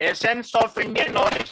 Essence of Indian knowledge.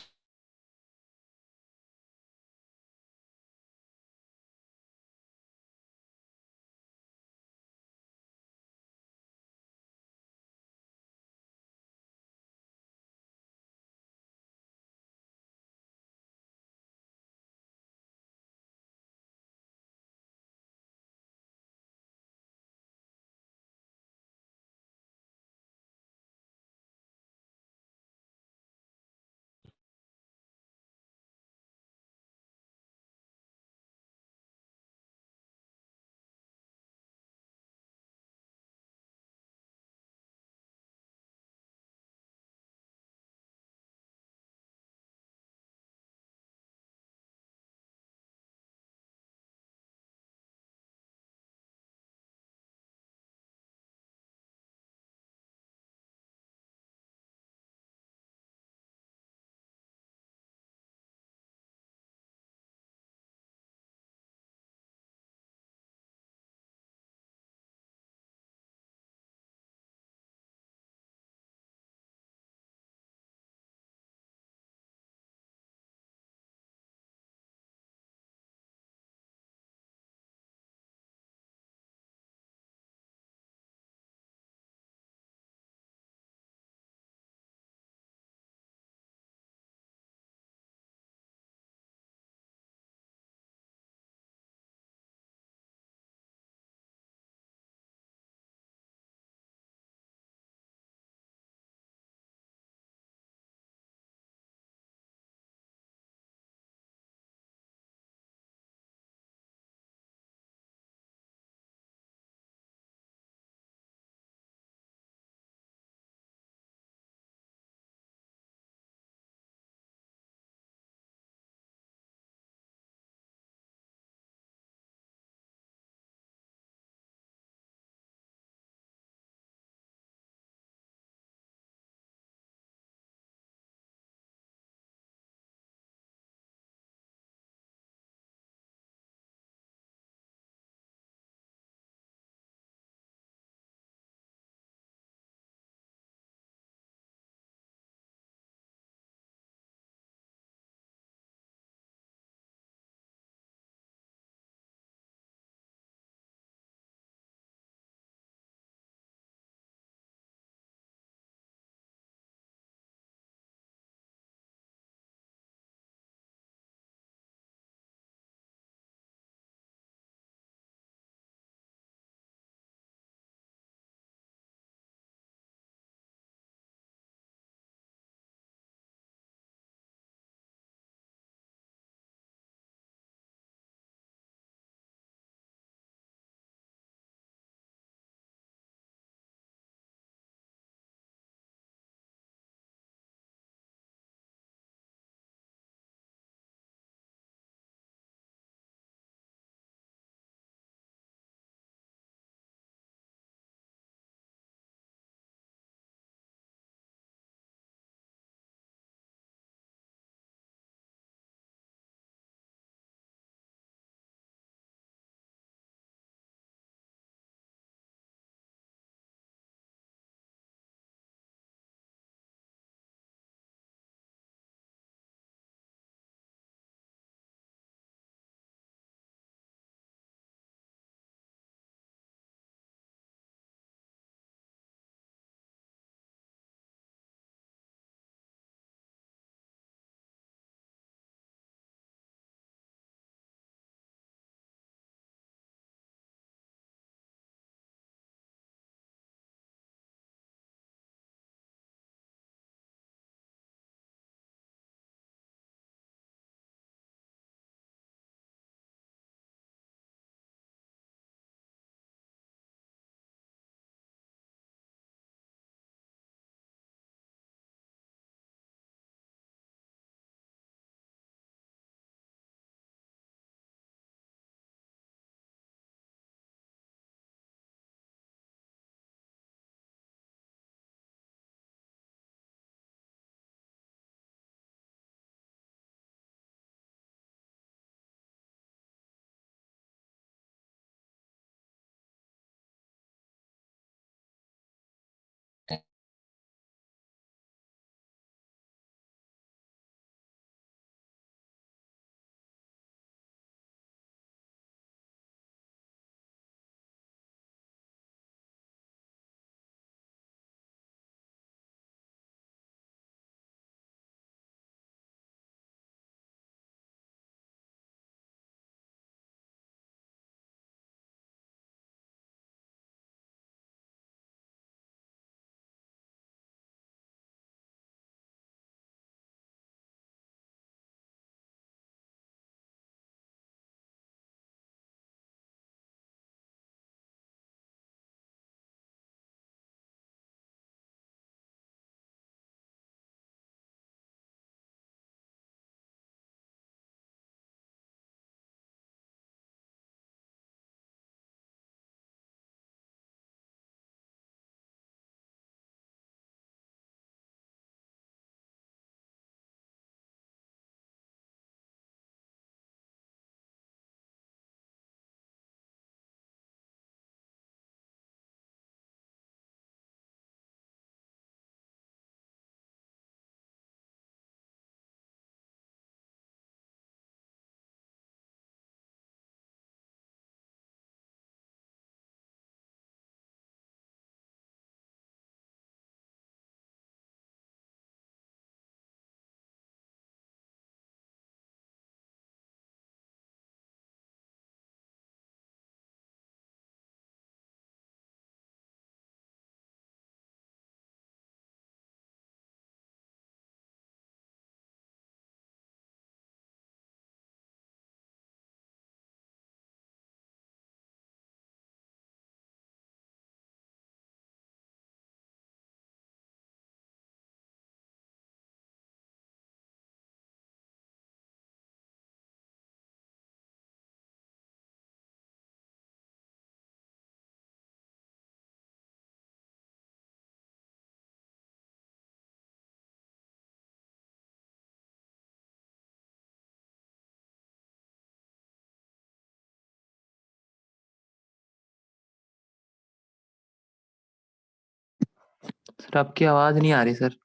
Sir आपकी आवाज नहीं आ रही सर।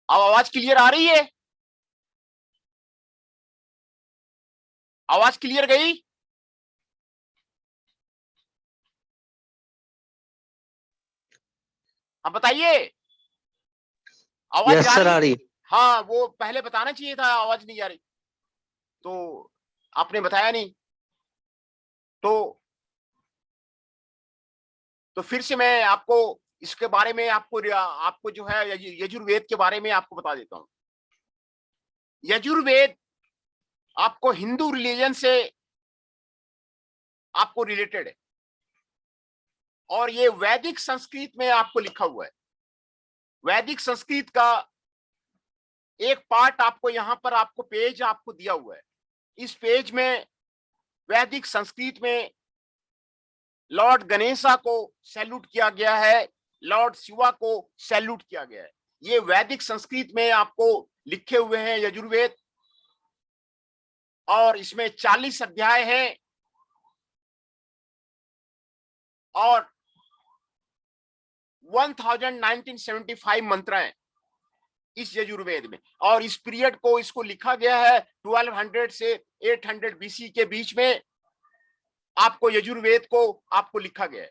अब आवाज क्लियर आ रही है? आवाज क्लियर गई? अब बताइए, आवाज यस जा सर, रही? आ रही। हाँ, वो पहले बताना चाहिए था आवाज नहीं जा रही, तो आपने बताया नहीं। तो फिर से मैं आपको इसके बारे में आपको जो है यजुर्वेद के बारे में आपको बता देता हूं। यजुर्वेद आपको हिंदू रिलीजन से आपको रिलेटेड है, और ये वैदिक संस्कृत में आपको लिखा हुआ है। वैदिक संस्कृत का एक पार्ट आपको यहां पर आपको पेज आपको दिया हुआ है। इस पेज में वैदिक संस्कृत में लॉर्ड गणेशा को सैल्यूट किया गया है, लॉर्ड शिवा को सैल्यूट किया गया है। ये वैदिक संस्कृत में आपको लिखे हुए हैं यजुर्वेद, और इसमें 40 अध्याय हैं और 1975 मंत्र हैं इस यजुर्वेद में। और इस पीरियड को इसको लिखा गया है 1200 से 800 बीसी के बीच में। आपको यजुर्वेद को आपको लिखा गया है,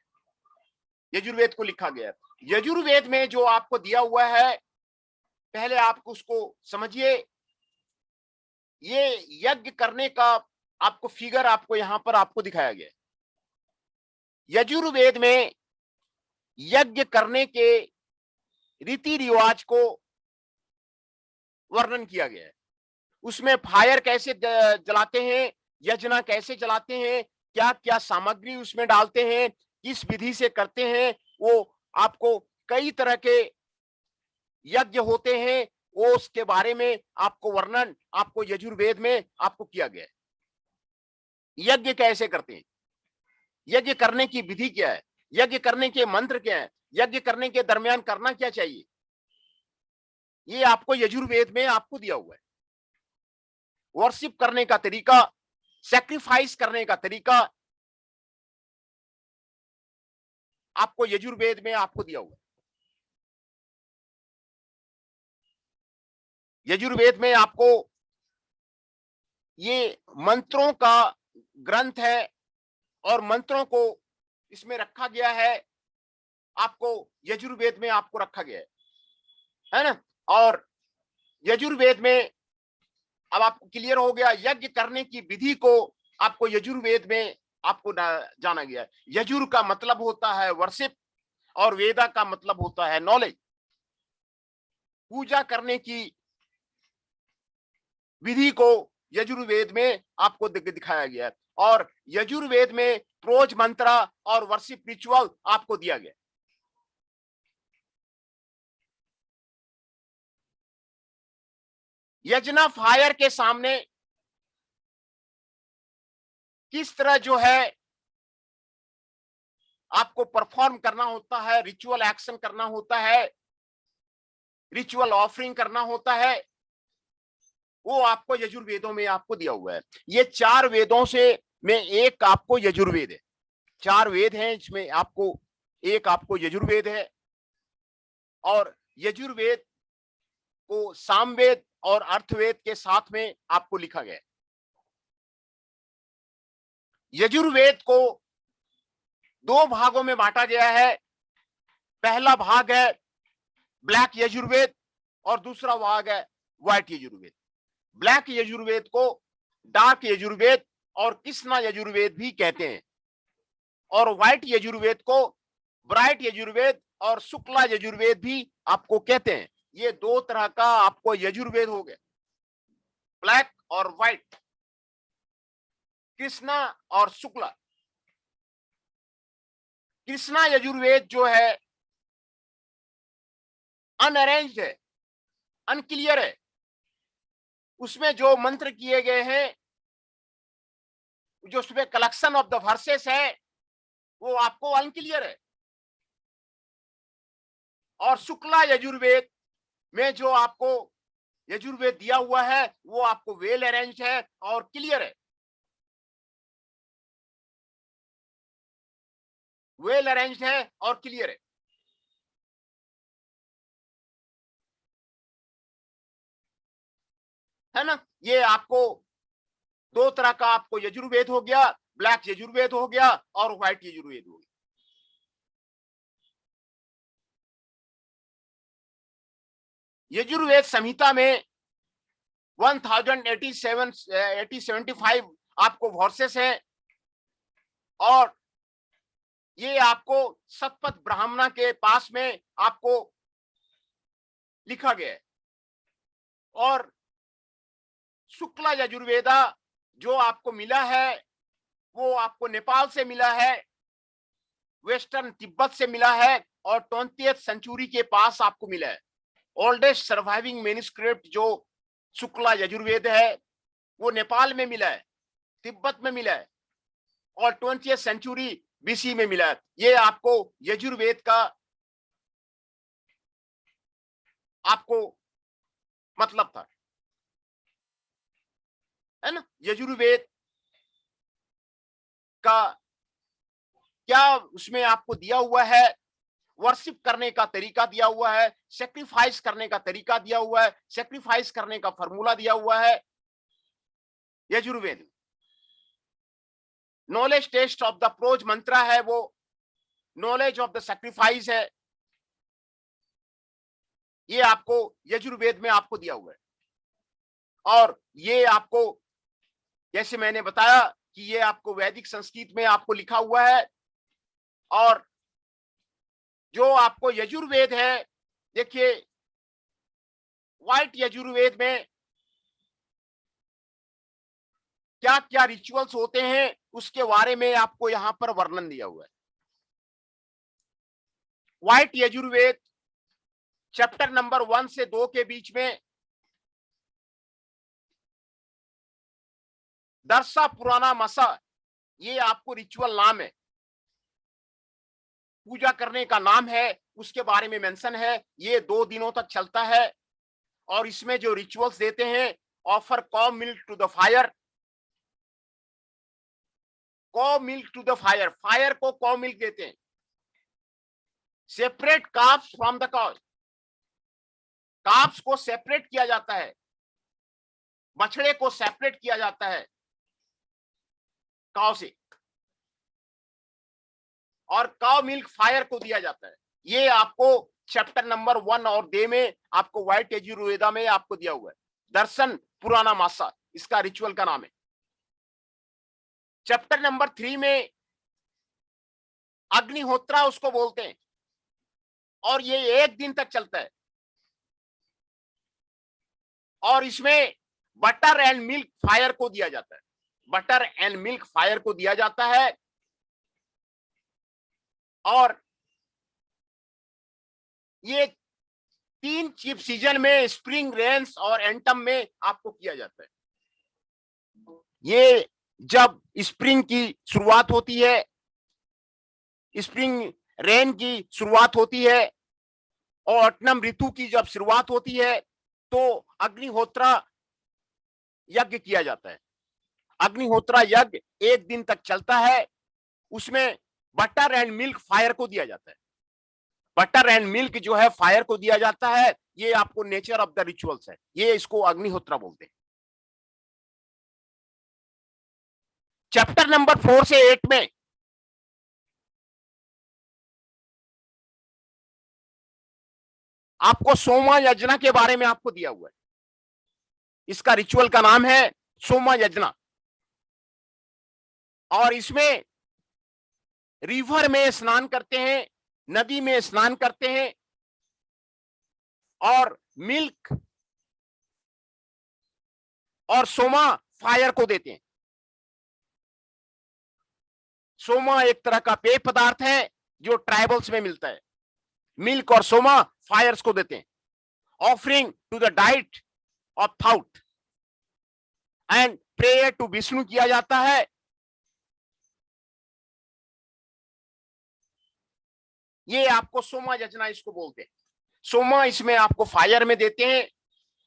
यजुर्वेद को लिखा गया है। यजुर्वेद में जो आपको दिया हुआ है, पहले आप उसको समझिए। ये यज्ञ करने का आपको फिगर आपको यहां पर आपको दिखाया गया है। यजुर्वेद में यज्ञ करने के रीति रिवाज को वर्णन किया गया है। उसमें फायर कैसे जलाते हैं, यजना कैसे जलाते हैं, क्या क्या सामग्री उसमें डालते हैं, किस विधि से करते हैं, वो आपको कई तरह के यज्ञ होते हैं, वो उसके बारे में आपको वर्णन आपको यजुर्वेद में आपको किया गया है। यज्ञ कैसे करते हैं, यज्ञ करने की विधि क्या है, यज्ञ करने के मंत्र क्या है, यज्ञ करने के दरमियान करना क्या चाहिए, ये आपको यजुर्वेद में आपको दिया हुआ है। वर्शिप करने का तरीका, सैक्रिफाइस करने का तरीका आपको यजुर्वेद में आपको दिया हुआ है। यजुर्वेद में आपको ये मंत्रों का ग्रंथ है, और मंत्रों को इसमें रखा गया है, आपको यजुर्वेद में आपको रखा गया है ना। और यजुर्वेद में अब आपको क्लियर हो गया, यज्ञ करने की विधि को आपको यजुर्वेद में आपको जाना गया है। यजुर का मतलब होता है वर्शिप, और वेदा का मतलब होता है नॉलेज। पूजा करने की विधि को यजुर्वेद में आपको दिखाया गया है, और यजुर्वेद में प्रोज मंत्र और वर्शिप रिचुअल आपको दिया गया। यजना फायर के सामने किस तरह जो है आपको परफॉर्म करना होता है, रिचुअल एक्शन करना होता है, रिचुअल ऑफरिंग करना होता है, वो आपको यजुर्वेदों में आपको दिया हुआ है। ये 4 वेदों से में एक आपको यजुर्वेद है। 4 वेद हैं, इसमें आपको एक आपको यजुर्वेद है, और यजुर्वेद को सामवेद और अर्थवेद के साथ में आपको लिखा गया है। यजुर्वेद को 2 भागों में बांटा गया है। पहला भाग है ब्लैक यजुर्वेद, और दूसरा भाग है व्हाइट यजुर्वेद। ब्लैक यजुर्वेद को डार्क यजुर्वेद और कृष्णा यजुर्वेद भी कहते हैं, और व्हाइट यजुर्वेद को ब्राइट यजुर्वेद और शुक्ला यजुर्वेद भी आपको कहते हैं। ये दो तरह का आपको यजुर्वेद हो गया, ब्लैक और व्हाइट, कृष्णा और शुक्ला। कृष्णा यजुर्वेद जो है अनअरेंज्ड है, अनक्लियर है, उसमें जो मंत्र किए गए हैं, जो उसमें कलेक्शन ऑफ द वर्सेस है, वो आपको अनक्लियर है। और शुक्ला यजुर्वेद में जो आपको यजुर्वेद दिया हुआ है वो आपको वेल अरेंज्ड है और क्लियर है, वेल अरेंज्ड है और क्लियर है ना। ये आपको दो तरह का आपको यजुर्वेद हो गया, ब्लैक यजुर्वेद हो गया और व्हाइट यजुर्वेद हो गया। यजुर्वेद संहिता में 1075 आपको वर्सेस है, और ये आपको शतपथ ब्राह्मणा के पास में आपको लिखा गया है। और शुक्ला यजुर्वेदा जो आपको मिला है वो आपको नेपाल से मिला है, वेस्टर्न तिब्बत से मिला है, और 20th सेंचुरी के पास आपको मिला है। ओल्डेस्ट सर्वाइविंग मैन्युस्क्रिप्ट जो शुक्ला यजुर्वेद है वो नेपाल में मिला है, तिब्बत में मिला है, और 20th सेंचुरी बीसी में मिला है। ये आपको यजुर्वेद का आपको मतलब था, है ना। यजुर्वेद का क्या उसमें आपको दिया हुआ है, वर्शिप करने का तरीका दिया हुआ है, सेक्रीफाइस करने का तरीका दिया हुआ है, सेक्रीफाइस करने का फॉर्मूला दिया हुआ है Yajurveda. Knowledge test of the prose mantra है, वो नॉलेज ऑफ द सेक्रीफाइस है, ये आपको यजुर्वेद में आपको दिया हुआ है। और ये आपको जैसे मैंने बताया कि ये आपको वैदिक संस्कृत में आपको लिखा हुआ है। और जो आपको यजुर्वेद है, देखिए व्हाइट यजुर्वेद में क्या क्या रिचुअल्स होते हैं उसके बारे में आपको यहां पर वर्णन दिया हुआ है। व्हाइट यजुर्वेद चैप्टर नंबर 1 से 2 के बीच में दर्शा पुराना मसा, ये आपको रिचुअल नाम है, पूजा करने का नाम है, उसके बारे में मेंशन है। ये 2 दिनों तक चलता है, और इसमें जो रिचुअल्स देते हैं, offer cow milk to the fire, cow milk to the fire, fire को कॉ मिल्क देते हैं, separate calves from the cows, calves को सेपरेट किया जाता है, बछड़े को सेपरेट किया जाता है काव से, और काव मिल्क फायर को दिया जाता है। ये आपको चैप्टर नंबर 1 और 2 में आपको व्हाइट यजुर्वेदा में आपको दिया हुआ है। दर्शन पुराना मासा इसका रिचुअल का नाम है। चैप्टर नंबर 3 में अग्निहोत्रा उसको बोलते हैं, और ये 1 दिन तक चलता है, और इसमें बटर एंड मिल्क फायर को दिया जाता है, बटर एंड मिल्क फायर को दिया जाता है। और ये 3 चीफ सीजन में, स्प्रिंग, रेन्स और एंटम में आपको किया जाता है। ये जब स्प्रिंग की शुरुआत होती है, स्प्रिंग रेन की शुरुआत होती है, और ऑटनम ऋतु की जब शुरुआत होती है, तो अग्निहोत्रा यज्ञ किया जाता है। अग्निहोत्रा यज्ञ 1 दिन तक चलता है, उसमें बटर एंड मिल्क फायर को दिया जाता है। बटर एंड मिल्क जो है फायर को दिया जाता है। ये आपको नेचर ऑफ द रिचुअल्स है, ये इसको अग्निहोत्रा बोलते हैं। चैप्टर नंबर 4 से 8 में आपको सोमा यजना के बारे में आपको दिया हुआ है। इसका रिचुअल का नाम है सोमा यजना, और इसमें रिवर में स्नान करते हैं, नदी में स्नान करते हैं, और मिल्क और सोमा फायर को देते हैं। सोमा एक तरह का पेय पदार्थ है जो ट्राइबल्स में मिलता है। मिल्क और सोमा फायर्स को देते हैं। Offering to the diet of thought and prayer to Vishnu किया जाता है। ये आपको सोमा यजना इसको बोलते हैं। सोमा इसमें आपको फायर में देते हैं,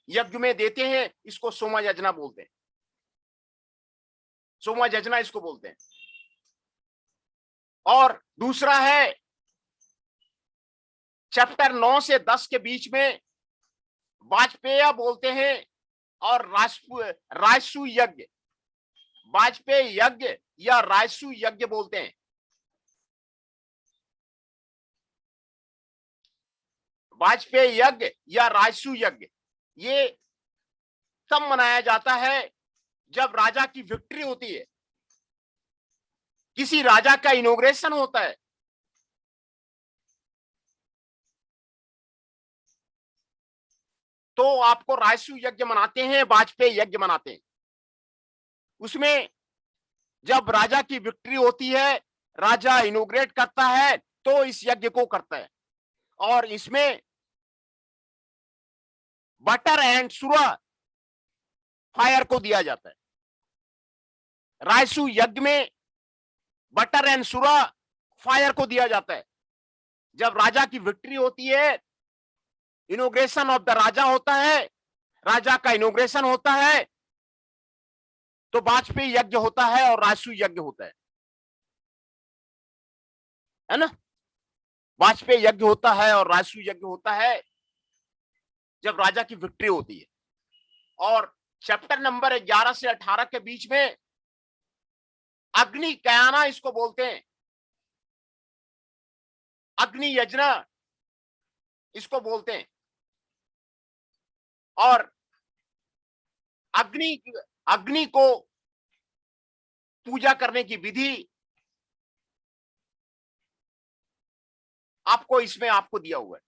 यज्ञ में देते हैं, इसको सोमा यजना बोलते हैं। सोमा यजना इसको बोलते हैं। और दूसरा है चैप्टर 9 से 10 के बीच में वाजपेय बोलते हैं और राजसु यज्ञ, वाजपेय यज्ञ या राजसु यज्ञ बोलते हैं। वाजपेय यज्ञ या राजसु यज्ञ ये तब मनाया जाता है जब राजा की विक्ट्री होती है, किसी राजा का इनॉग्रेशन होता है, तो आपको राजसु यज्ञ मनाते हैं, वाजपेय यज्ञ मनाते हैं। उसमें जब राजा की विक्ट्री होती है, राजा इनॉग्रेट करता है, तो इस यज्ञ को करता है। और इसमें बटर एंड सुरा फायर को दिया जाता है। राजसु यज्ञ में बटर एंड सुरा फायर को दिया जाता है। जब राजा की विक्ट्री होती है, इनॉग्रेशन ऑफ द राजा होता है, राजा का इनॉग्रेशन होता है, तो वाजपेयी यज्ञ होता है और राजसु यज्ञ होता है ना। वाजपेयी यज्ञ होता है और राजसु यज्ञ होता है जब राजा की विक्ट्री होती है। और चैप्टर नंबर 11 से 18 के बीच में अग्नि कयाना इसको बोलते हैं, अग्नि यजना इसको बोलते हैं। और अग्नि को पूजा करने की विधि आपको इसमें आपको दिया हुआ है।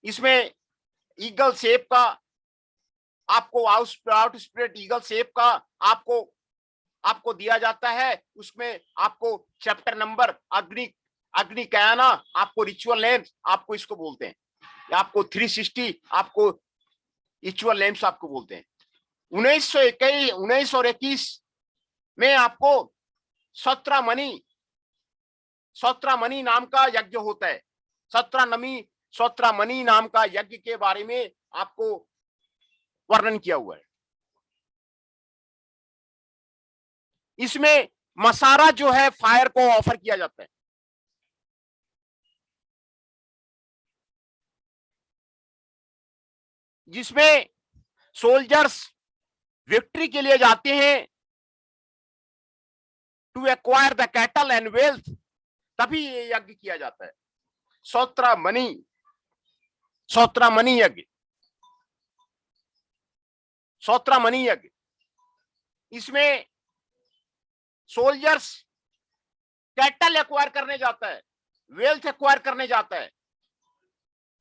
इसमें ईगल शेप का आपको आउट स्प्रेड ईगल शेप का आपको दिया जाता है। उसमें आपको चैप्टर नंबर अग्नि कयाना, आपको रिचुअल नेम्स आपको इसको बोलते हैं, आपको 360 आपको रिचुअल नेम्स आपको बोलते हैं। 1921 में आपको 17 मणि नाम का यज्ञ होता है। 17 मणि नाम का यज्ञ के बारे में आपको वर्णन किया हुआ है। इसमें मसारा जो है फायर को ऑफर किया जाता है। जिसमें सोल्जर्स विक्ट्री के लिए जाते हैं to acquire the cattle and wealth, तभी ये यज्ञ किया जाता है। 17 मणि यज्ञ, 17 मणि यज्ञ। इसमें सोल्जर्स कैटल एक्वायर करने जाता है, वेल्थ एक्वायर करने जाता है,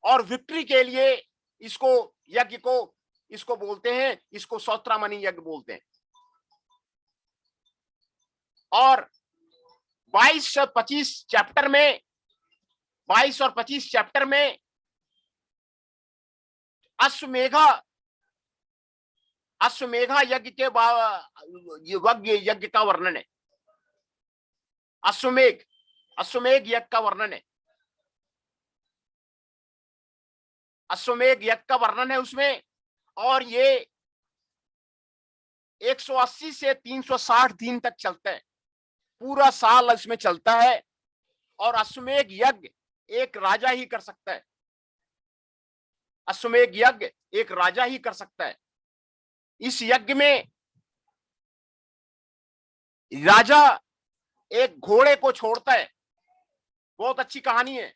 और विक्ट्री के लिए इसको यज्ञ को इसको बोलते हैं, इसको 17 मणि यज्ञ बोलते हैं। और 22 और 25 चैप्टर में 22 और 25 चैप्टर में अश्वमेधा यज्ञ के यज्ञ का वर्णन है। अश्वमेध यज्ञ का वर्णन है। अश्वमेध यज्ञ का वर्णन है उसमें। और ये 180 से 360 दिन तक चलता है, पूरा साल इसमें चलता है। और अश्वमेध यज्ञ एक राजा ही कर सकता है। अश्वमेध यज्ञ एक राजा ही कर सकता है। इस यज्ञ में राजा एक घोड़े को छोड़ता है। बहुत अच्छी कहानी है।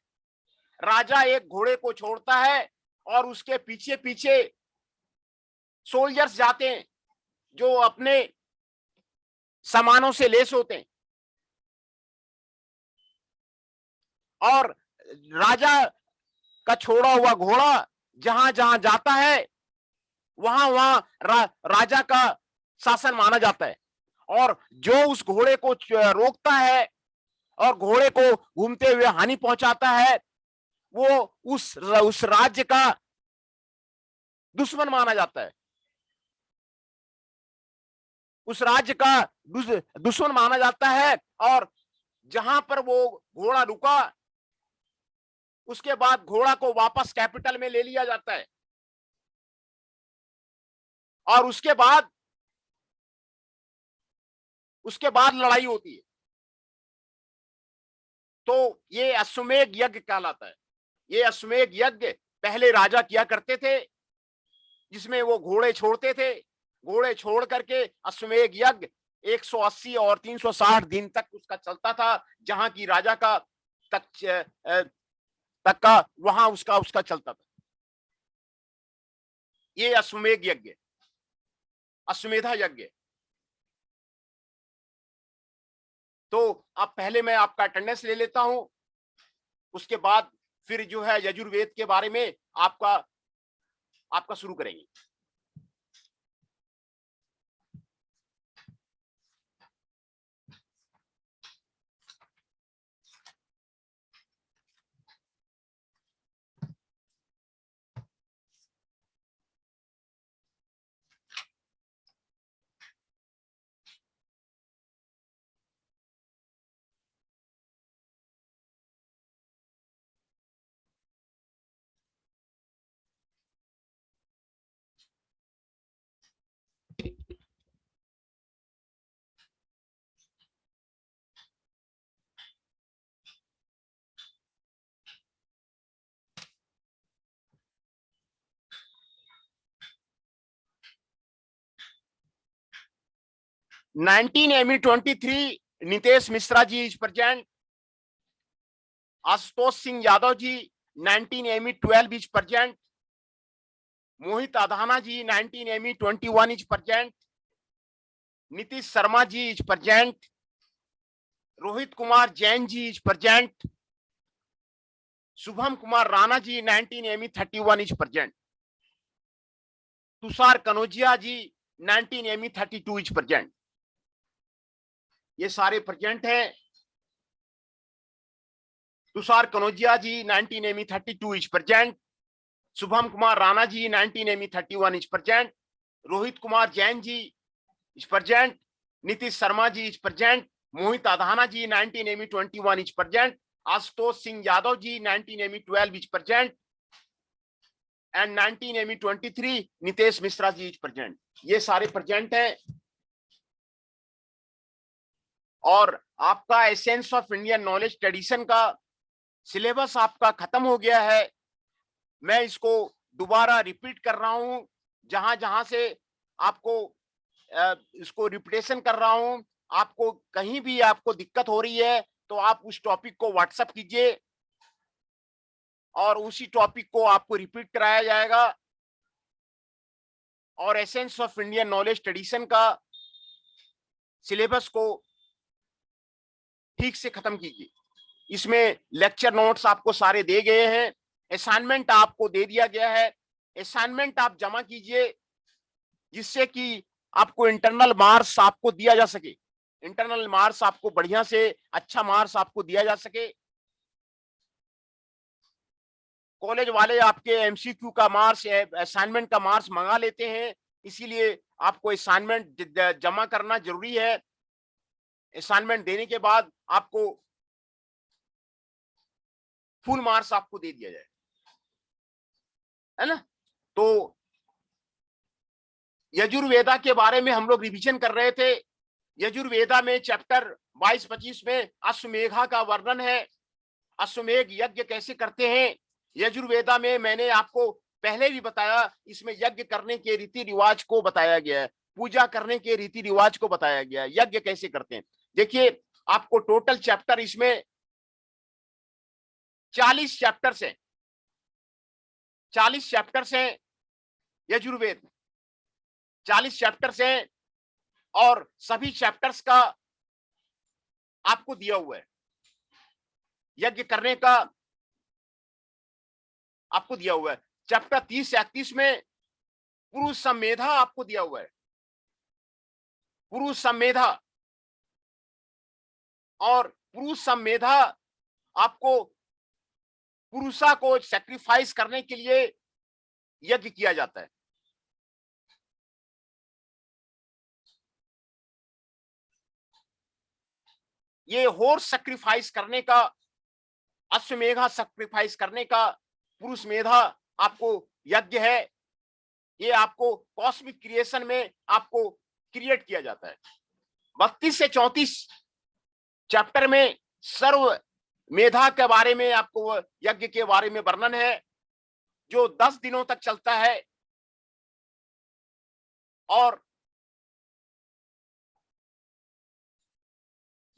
राजा एक घोड़े को छोड़ता है और उसके पीछे पीछे सोल्जर्स जाते हैं जो अपने सामानों से लेस होते हैं। और राजा का छोड़ा हुआ घोड़ा जहां जहां जाता है वहां वहां राजा का शासन माना जाता है, और जो उस घोड़े को रोकता है और घोड़े को घूमते हुए हानि पहुंचाता है, वो उस राज्य का दुश्मन माना जाता है, उस राज्य का दुश्मन माना जाता है। और जहां पर वो घोड़ा रुका, उसके बाद घोड़ा को वापस कैपिटल में ले लिया जाता है, और उसके बाद लड़ाई होती है। तो ये अश्वमेध यज्ञ कहलाता है। ये अश्वमेध यज्ञ पहले राजा किया करते थे, जिसमें वो घोड़े छोड़ते थे। घोड़े छोड़ करके अश्वमेध यज्ञ 180 और 360 दिन तक उसका चलता था, जहां की राजा का तक का वहां उसका उसका चलता था। ये अश्वमेध यज्ञ, अश्वमेधा यज्ञ। तो अब पहले मैं आपका अटेंडेंस ले लेता हूं, उसके बाद फिर जो है यजुर्वेद के बारे में आपका शुरू करेंगे। ME23 Nitesh Mishra ji is present. Ashutosh Singh Yadav ji 19ME12 is present. Mohit Adhana ji 19ME21 is present. Nitish Sharma ji is present. Rohit Kumar Jain ji is present. Shubham Kumar Rana ji 19ME31 is present. Tushar Kanaujia ji 19ME32 is present. ये सारे प्रेजेंट हैं। Tushar Kanaujia ji 19ME32 is present. Shubham Kumar Rana ji 19ME31 is present. Rohit Kumar Jain ji is present. Nitish Sharma ji is present. Mohit Adhana ji 19ME21 is present. Ashutosh Singh Yadav ji 19ME12 is present and 19ME23 Nitesh Mishra ji is present. ये सारे present हैं। और आपका essence of Indian knowledge tradition का syllabus आपका खत्म हो गया है। मैं इसको दोबारा रिपीट कर रहा हूं, जहां जहां से आपको इसको रिपीटेशन कर रहा हूं। आपको कहीं भी आपको दिक्कत हो रही है तो आप उस टॉपिक को व्हाट्सएप कीजिए और उसी टॉपिक को आपको रिपीट कराया जाएगा। और essence of Indian knowledge tradition का सिलेबस को ठीक से खत्म कीजिए। इसमें लेक्चर नोट्स आपको सारे दे गए हैं। असाइनमेंट आपको दे दिया गया है। असाइनमेंट आप जमा कीजिए, जिससे कि आपको इंटरनल मार्क्स आपको दिया जा सके। इंटरनल मार्क्स आपको बढ़िया से अच्छा मार्क्स आपको दिया जा सके। कॉलेज वाले आपके एमसीक्यू का मार्क्स, असाइनमेंट का मार्क्स मंगा लेते हैं, इसीलिए आपको असाइनमेंट जमा करना जरूरी है। असाइनमेंट देने के बाद आपको फुल मार्क्स आपको दे दिया जाए, है ना। तो यजुर्वेदा के बारे में हम लोग रिवीजन कर रहे थे। यजुर्वेदा में चैप्टर 22-25 में अश्वमेधा का वर्णन है। अश्वमेध यज्ञ कैसे करते हैं यजुर्वेदा में, मैंने आपको पहले भी बताया। इसमें यज्ञ करने के रीति रिवाज को बताया गया है, पूजा करने के रीति रिवाज को बताया गया है, यज्ञ कैसे करते हैं। देखिए, आपको टोटल चैप्टर इसमें 40 चैप्टर्स हैं। 40 चैप्टर्स हैं यजुर्वेद में, 40 चैप्टर्स हैं। और सभी चैप्टर्स का आपको दिया हुआ है, यज्ञ करने का आपको दिया हुआ है। चैप्टर 30 से 31 में पुरुष संमेधा आपको दिया हुआ है, पुरुष संमेधा। और पुरुष संमेधा आपको पुरुषा को सैक्रिफाइस करने के लिए यज्ञ किया जाता है। ये होर्स सैक्रिफाइस करने का, अश्वमेधा सैक्रिफाइस करने का पुरुष मेधा आपको यज्ञ है। ये आपको कॉस्मिक क्रिएशन में आपको क्रिएट किया जाता है। 32 से 34 चैप्टर में सर्व मेधा के बारे में आपको यज्ञ के बारे में वर्णन है, जो 10 दिनों तक चलता है। और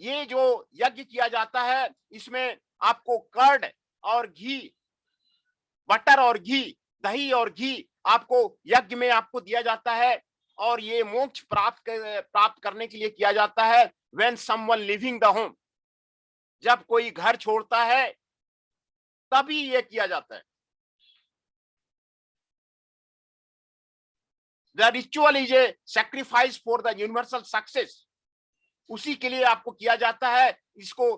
ये जो यज्ञ किया जाता है, इसमें आपको कर्ड और घी, बटर और घी, दही और घी आपको यज्ञ में आपको दिया जाता है। और ये मोक्ष प्राप्त करने के लिए किया जाता है। When someone living the home, जब कोई घर छोड़ता है तभी ये किया जाता है। The ritual is a sacrifice for the universal success, उसी के लिए आपको किया जाता है। इसको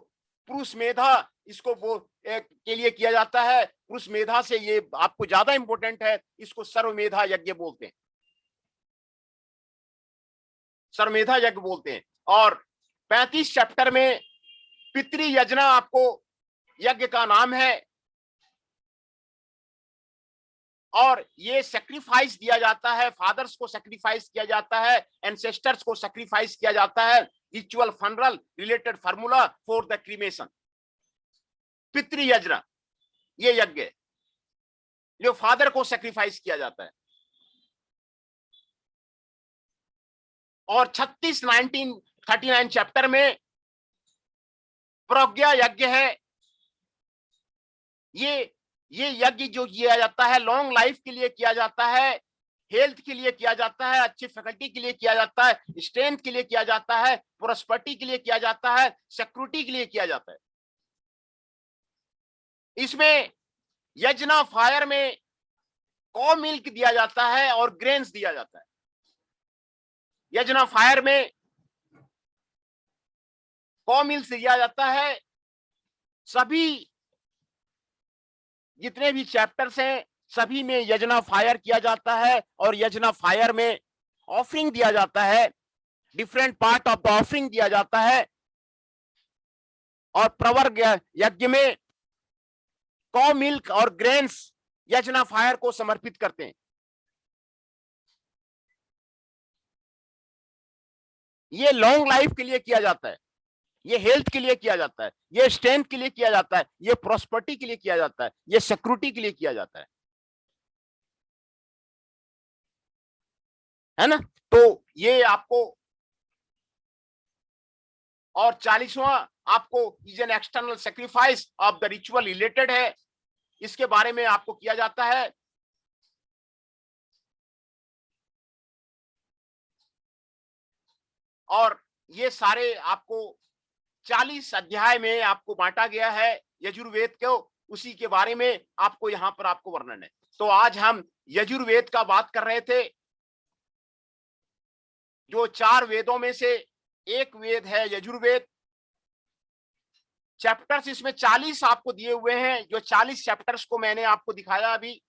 पुरुष मेधा, इसको वो के लिए किया जाता है। पुरुष मेधा से ये आपको ज्यादा इंपॉर्टेंट है, इसको सर्वमेधा यज्ञ बोलते हैं, सर्वमेधा यज्ञ बोलते हैं। और 35 चैप्टर में पितृ यज्ञ आपको यज्ञ का नाम है। और ये सेक्रीफाइस दिया जाता है, फादर्स को सेक्रीफाइस किया जाता है, एंसेस्टर्स को सेक्रीफाइस किया जाता है। Ritual funeral related formula for the cremation, पितृ यज्ञ, ये यज्ञ जो फादर को सेक्रीफाइस किया जाता है। और 36 1939 चैप्टर में प्रज्ञा यज्ञ है। ये यज्ञ जो किया जाता है लॉन्ग लाइफ के लिए किया जाता है, हेल्थ के लिए किया जाता है, अच्छी फैकल्टी के लिए किया जाता है, स्ट्रेंथ के लिए किया जाता है, प्रोस्पेरिटी के लिए किया जाता है, सिक्योरिटी के लिए किया जाता है। इसमें यज्ञ फायर में कॉ मिल्क दिया जाता है और ग्रेन्स दिया जाता है। यज्ञ फायर में कॉ मिल्क दिया जाता है। सभी जितने भी चैप्टर्स हैं सभी में यज्ञ फायर किया जाता है। और यज्ञ फायर में ऑफरिंग दिया जाता है, different part of the offering दिया जाता है। और प्रवर यज्ञ में कॉ मिल्क और ग्रेन्स यज्ञ फायर को समर्पित करते हैं। ये लॉन्ग लाइफ के लिए किया जाता है, ये हेल्थ के लिए किया जाता है, ये स्ट्रेंथ के लिए किया जाता है, ये प्रोस्पेरिटी के लिए किया जाता है, ये सिक्योरिटी के लिए किया जाता है ना। तो ये आपको, और 40वां आपको is an external sacrifice of the ritual related है, इसके बारे में आपको किया जाता है। और ये सारे आपको 40 अध्याय में आपको बांटा गया है यजुर्वेद को, उसी के बारे में आपको यहां पर आपको वर्णन है। तो आज हम यजुर्वेद का बात कर रहे थे, जो 4 वेदों में से एक वेद है यजुर्वेद। चैप्टर्स इसमें 40 आपको दिए हुए हैं, जो 40 चैप्टर्स को मैंने आपको दिखाया अभी।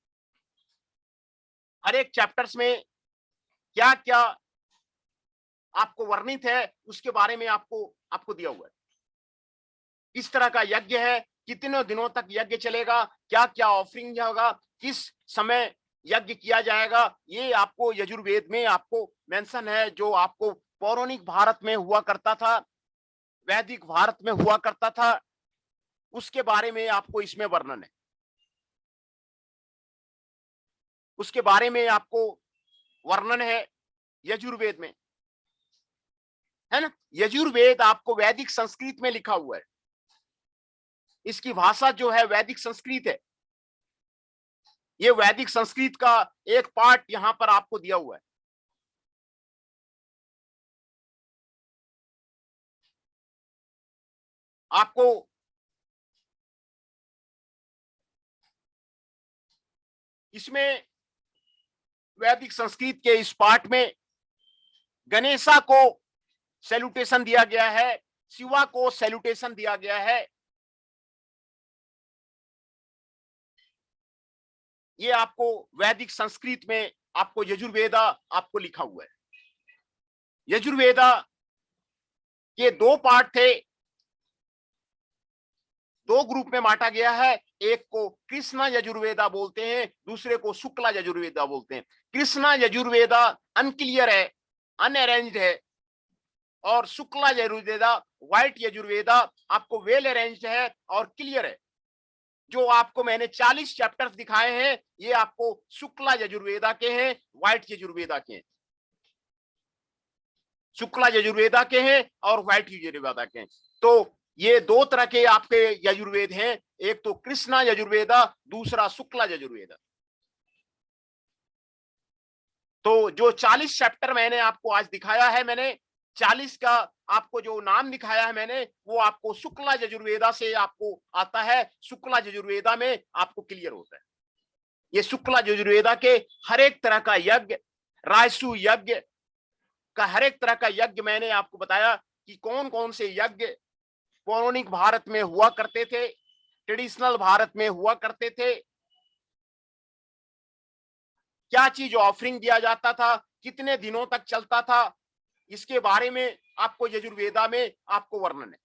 हर एक चैप्टर्स में क्या क्या आपको वर्णित है उसके बारे में आपको आपको दिया हुआ है। किस तरह का यज्ञ है, कितने दिनों तक यज्ञ चलेगा, क्या क्या ऑफरिंग होगा, किस समय यज्ञ किया जाएगा, ये आपको यजुर्वेद में आपको मेंशन है। जो आपको पौराणिक भारत में हुआ करता था, वैदिक भारत में हुआ करता था, उसके बारे में आपको इसमें वर्णन है। उसके बारे में आपको वर्णन है यजुर्वेद में, है ना। यजुर्वेद आपको वैदिक संस्कृत में लिखा हुआ है, इसकी भाषा जो है वैदिक संस्कृत है। ये वैदिक संस्कृत का एक पार्ट यहां पर आपको दिया हुआ है। आपको इसमें वैदिक संस्कृत के इस पाठ में गणेशा को सैल्यूटेशन दिया गया है, शिवा को सैल्यूटेशन दिया गया है। ये आपको वैदिक संस्कृत में आपको यजुर्वेदा आपको लिखा हुआ है। यजुर्वेदा के दो पार्ट थे, दो ग्रुप में बांटा गया है। एक को कृष्णा यजुर्वेदा बोलते हैं, दूसरे को शुक्ला यजुर्वेदा बोलते हैं। कृष्णा यजुर्वेदा अनक्लियर है, अनअरेंज्ड है, और शुक्ला यजुर्वेदा, व्हाइट यजुर्वेदा आपको वेल अरेंज्ड है और क्लियर है। जो आपको मैंने 40 चैप्टर्स दिखाए हैं, ये आपको शुक्ला यजुर्वेदा के हैं, व्हाइट यजुर्वेदा के हैं। शुक्ला यजुर्वेदा के हैं और व्हाइट यजुर्वेदा के हैं। तो ये दो तरह के आपके यजुर्वेद हैं, एक तो कृष्णा यजुर्वेदा, दूसरा शुक्ला यजुर्वेदा। तो जो 40 चैप्टर मैंने आपको आज दिखाया है, मैंने 40 का आपको जो नाम दिखाया है मैंने, वो आपको शुक्ला यजुर्वेदा से आपको आता है। शुक्ला यजुर्वेदा में आपको क्लियर होता है। ये शुक्ला यजुर्वेदा के हर एक तरह का यज्ञ, राजसु यज्ञ का हर एक तरह का यज्ञ मैंने आपको बताया कि कौन कौन से यज्ञ पौराणिक भारत में हुआ करते थे, ट्रेडिशनल भारत में हुआ करते थे, क्या चीज ऑफरिंग दिया जाता था, कितने दिनों तक चलता था, इसके बारे में आपको यजुर्वेदा में आपको वर्णन है।